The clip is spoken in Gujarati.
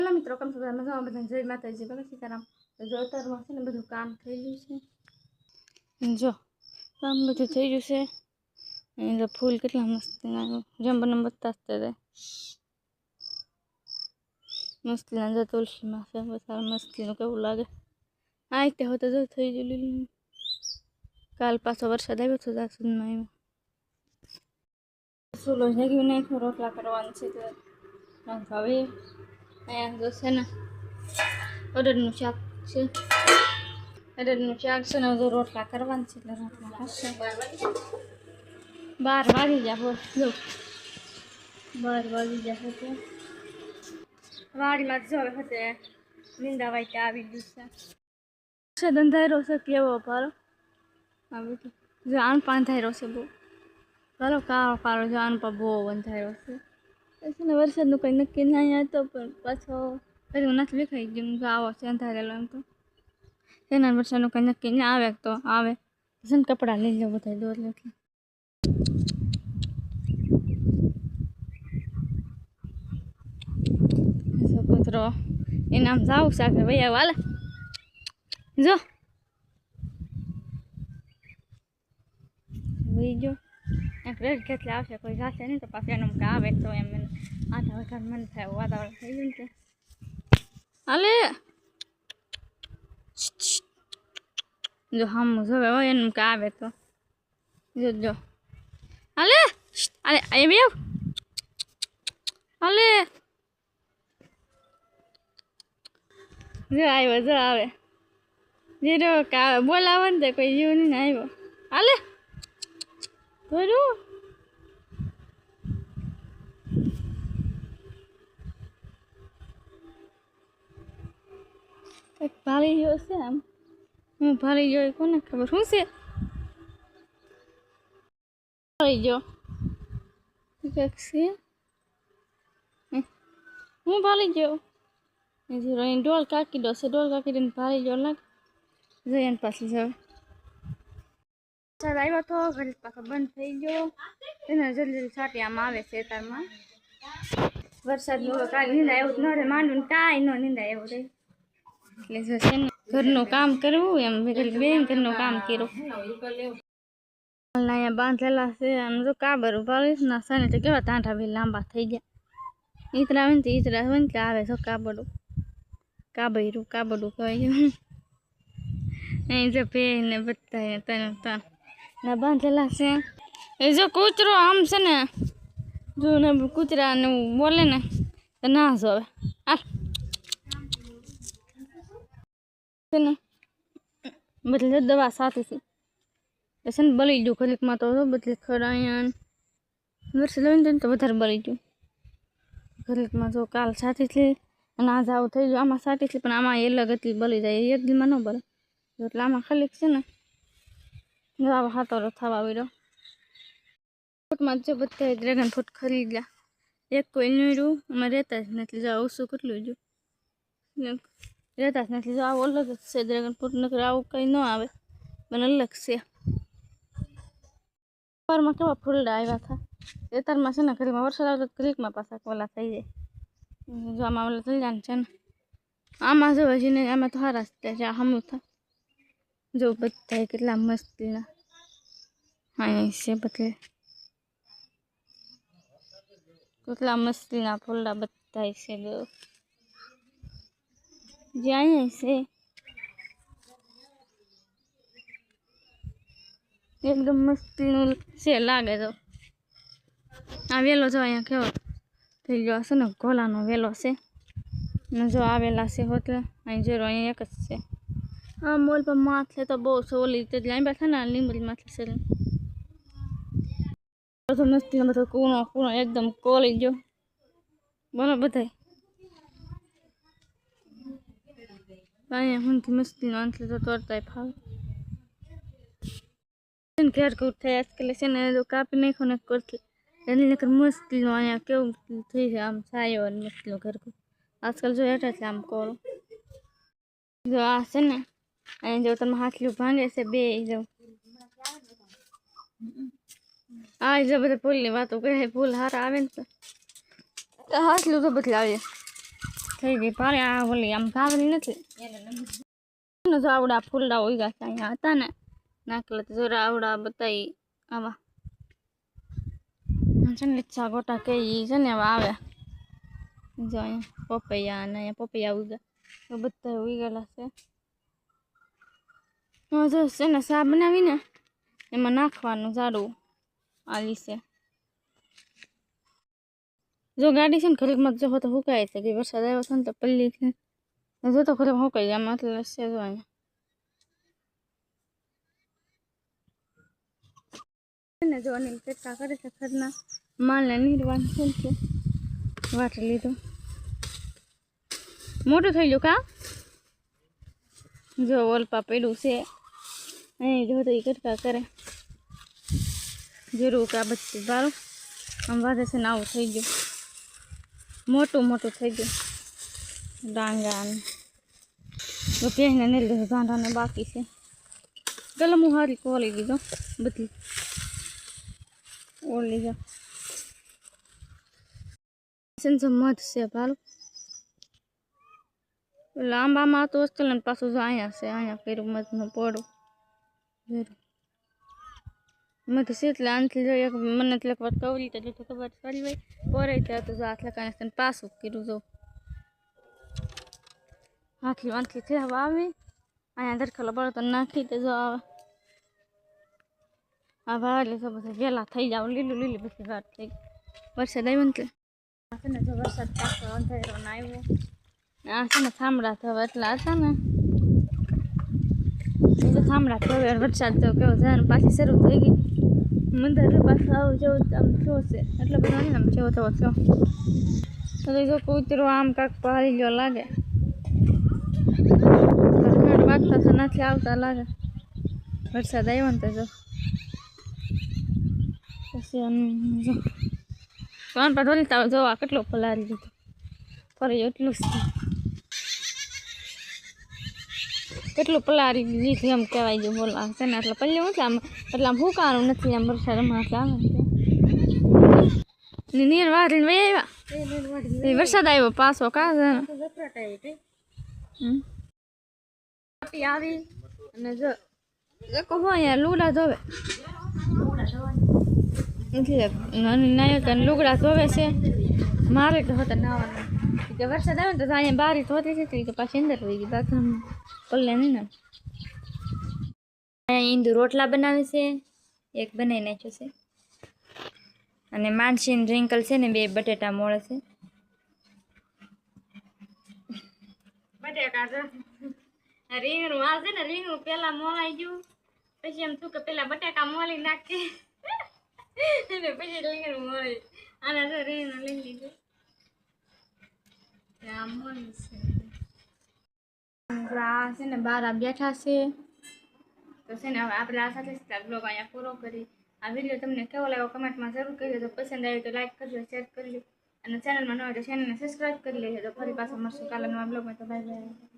હેલો મિત્રો, કેમ છો? મજામાં બધા? જય માતાજી, ભલે સીતારામ. જો અત્યારમાં છે ને બધું કામ થઈ ગયું છે. જો કામ બધું થઈ ગયું છે. એટલે ફૂલ કેટલા મસ્ત જેમ બને બતાવતા જાય મસ્તીના. જો તુલસીમાં છે બધા મસ્તીનું કેવું લાગે. આ તે હોતો જો થઈ ગયું લીલું. કાલ પાછો વરસાદ આવ્યો હતો જાસૂદમાં એમાં સુલો જાગી નાખ્યો. રોટલા કરવાનું છે તો હવે અહીંયા જો છે ને અડદનું શાક છે. અડદનું શાક છે ને જો રોટલા કરવાનું છે એટલે રોટલા હશે. 12 વાગી ગયા હોય. જો 12 વાગી ગયા હતો. વાડીમાં જો હવે નિંદા વાઈટ આવી ગયું છે. વરસાદ અંધારો છે કેવો ભારો. જો આન પાંધારો છે બહુ ભાલો કાળો કાળો. જો આન પર બહુ અંધારો છે. ને વરસાદનું કંઈ નક્કી ના આવ્યા તો પણ પાછો હજુ નથી દેખાઈ ગયું. આવો છે અંધારેલો એમ તો એના વરસાદનું કંઈ નક્કી ના આવે તો આવે. જન કપડાં લઈ લો બધા દોર એટલે કૂતરો એને આમ જાવું સાકે ભાઈ વાલે જો બીજો એક રેડ કેટલે આવશે કોઈ જાશે નહીં તો પાછું એનું આવે તો એમ આઠા વખત મન થાય વાતાવરણ થઈ ગયું કે હાલે જો હમ જોવે હોય એનું કે આવે તો જો જો હાલે અરે આવી આવ હાલે જો આવ્યો જો આવે જીરો કા બોલાવો ને કોઈ જીવ નહીં આવ્યો હાલે ધોરું એક ભારી ગયો છે આમ. હું ભારી ગયો કોને ખબર શું છે ભારી ગયો કંઈક છે હું ભારી ગયો ડોલ કાકી દો છે. ડોલ કાકી દઈને ભારી ગયો લાગે જઈ એને પાછી જાવ વરસાદ આવ્યો તો ઘડી પાછો બંધ થઈ ગયો. એને જલ્દી જલ્દી છાંટી આમ આવે છે તારમાં વરસાદનું કાંઈ નિંદા એવું ન રહે. માંડવું કાંઈ ન નિંદા એવું રહે એટલે જો છે ને ઘરનું કામ કરવું એમ બેન ઘરનું કામ કર્યું. અહીંયા બાંધેલા છે આમ જો કાબર ઉભાડીશ ના સાને તો કેવા તાંઠા બી લાંબા થઈ ગયા. ઈતરા આવે ને તો ઈતરા હોય ને કે આવે જો કાબડું કાબડું કહેવાય. અહીં જો ને બધા તને તન ના બાંધેલા છે. એ જો કૂતરો આમ છે ને જો ને કૂતરાને બોલે ને તો ના જોવે આ છે ને બદલે દવા સાથે છે ને બળી ગયું ઘડીકમાં તો બદલે ખરાયણ વરસાદ લઈને તો વધારે બળી ગયું ઘડીકમાં. જો કાલ સાથી છે અને આજ આવું થઈ ગયું. આમાં સાથી છે પણ આમાં અલગ હતી બળી જાય એક દીમાં ન બળે એટલે આમાં ખાલી છે ને જો આવા હાથોરો થવા આવ્યો. ફ્રૂટમાં જો બધા ડ્રેગન ફ્રૂટ ખરીદ ગયા. એક કોઈ નીડું અમે રહેતા જ નથી. જો ઓછું કેટલું જો રહેતા જ નથી. જો આવું અલગ જ છે ડ્રેગન ફ્રૂટ નકર આવું કંઈ ન આવે પણ અલગ છે. સવારમાં કેવા ફૂલડા આવ્યા હતા. ખેતરમાં છે ને ઘડીમાં વરસાદ આવતો ઘડીકમાં પાછા કોલા થઈ જાય. જો આમાં ઓલા થઈ જાય છે ને આમાં જો હજી ને આમાં તો હારા જ છે હમું થાય. જો બધા કેટલા મસ્તીના હા છે બદલે કેટલા મસ્તીના ફૂલડા બધા છે. જે અહીંયા છે એકદમ મસ્તીનું છે લાગે. તો આ વેલો જો અહીંયા કેવો થઈ ગયો છે ને ગોલાનો વેલો છે ને જો આવેલા છે હોટલે અહીં જો અહીંયા એક જ છે. આ મોલ પર માથે તો બહુ સોલી તે લાંબા થાય ને લીંબડી માથે છે બધો મસ્તીનો બધો કૂણો એકદમ કોલી ગયો બોલો બધા અહીંયા હું મસ્તીનો અંત તો તોડતા ફાવે ઘેર કઉ થાય આજકાલ છે ને કાપી નાખો ને કરતી એની નકર મસ્તીનો અહીંયા કેવું થઈ છે આમ છાયો અને મસ્તીનો ઘર આજકાલ જો હેઠા છે આમ કરો જો આ છે ને અહીં જો તમે હાથલું ભાંગે છે બે જો આ જો બધા ફૂલની વાતો કહે ફૂલ હારા આવે ને તો હાથલું તો બદલાવે થઈ ગઈ પારે આ ઓલી આમ ભાવલી નથી એને જો આવડા ફૂલડા ઉગ્યા છે અહીંયા હતા ને નાખેલા તો જરા આવડા બતાવી આવા છે ને લીચા ગોટા કે ઈ છે ને હવે આવે જો અહીંયા પપૈયા અને અહીંયા પપૈયા ઉગ્યા તો બધા ઉગેલા છે જો છે ને સા બનાવીને એમાં નાખવાનું ઝાડું આલી છે જો ગાડી છે ને ખરીકમાં જો તો સુકાય છે કે વરસાદ આવ્યો છે ને તો પલ્લી છે જો તો ખરીક સુકાઈ જાય એટલે છે જો અહીંયા જો અનિલ પેટકા કરે છે ખરના માલને નિર્વાણ છે વાટી લીધું મોટું થઈ ગયું કા જો ઓલપા પડ્યું છે અહીં જો તો એ કટકા કરે જરૂર કે આ બધું સારું આમ વાદે છે ને આવું થઈ ગયું મોટું થઈ ગયું ડાંગા ને પહેરીને નહીં લીધું ધાંધાને બાકી છે ગલમ હું હારી કોલી દીધો બધી ઓલી જા મધ છે ભાલું લાંબામાં આવતું હોસ્ટેલ ને પાછું જો અહીંયા છે અહીંયા કર્યું મધનું પોડું મધ છે એટલે આનથી જો એક મને એટલે એક વાર કવરી તો જો ખબર પડી હોય પોરે ત્યાં તો જો હાથ લગાવીને પાછું કર્યું જો આંખલી છે હવે આવી અહીંયા દરખલો બળો તો નાખી તો જો આવે આ વાર એટલે તો બધું વહેલા થઈ જાવ લીલી બધી વાત થઈ વરસાદ આવ્યો ને જો વરસાદ પાછો અંધારો આવ્યો આ છે ને થાંભળા થવા એટલા હતા ને એ તો થાંભળા થવે વરસાદ તો કેવો જાય પાછી શરૂ થઈ ગઈ મંદિર પાછું આવું જેવું આમ થયો છે એટલે બધો ને આમ જેવો થયો થયો તો જો કૂતરો આમ કાંક પાડી ગયો લાગે વાગતા તો નથી આવતા લાગે વરસાદ આવ્યો ને તો જો પછી જો કોણ પર ઢોલતા જોવા કેટલો પલારી દીધો ફરી એટલું જ કેટલું પલારી લીધું એમ કહેવાય જો બોલા છે ને એટલે પલ્યું નથી આમ એટલે આમ ફૂકાનું નથી આમ વરસાદ હમણાં આવે ને નીર વાળીને વહી આવ્યા વરસાદ આવ્યો પાછો કા આવી અને જો કહો અહીંયા લુગડા ધોવે એટલે નાયક લુગડા ધોવે છે મારે તો હતા નાવાનું કે વરસાદ આવે ને તો અહીંયા બારી ધોતી છે તો પાછી અંદર હોઈ ગઈ બાકી પલ્લે નહીં ને અહીંયા ઈંદુ રોટલા બનાવે છે એક બનાવી નાખ્યો છે અને માનસી ડ્રિંકલ છે ને બે બટેટા મોળે છે બટેકા રીંગણું આ છે ને રીંગણું પેલા મોલાઈ ગયું પછી એમ તું કે પેલા બટેકા મોલી નાખી પછી રીંગણું મોળી આના તો રીંગણું લઈ લીધું આ છે ને બહાર બેઠા છે તો છે ને હવે આપણે આ સાથે બ્લોગ અહીંયા પૂરો કરી આ વિડીયો તમને કેવો લાગ્યો કમેન્ટમાં જરૂર કરજો તો પસંદ આવ્યો તો લાઈક કરજો શેર કરજો અને ચેનલમાં ન હોય તો ચેનલને સબસ્ક્રાઈબ કરી લેજો તો ફરી પાછા મળશું કાલે નવા બ્લોગમાં તો બાય બાય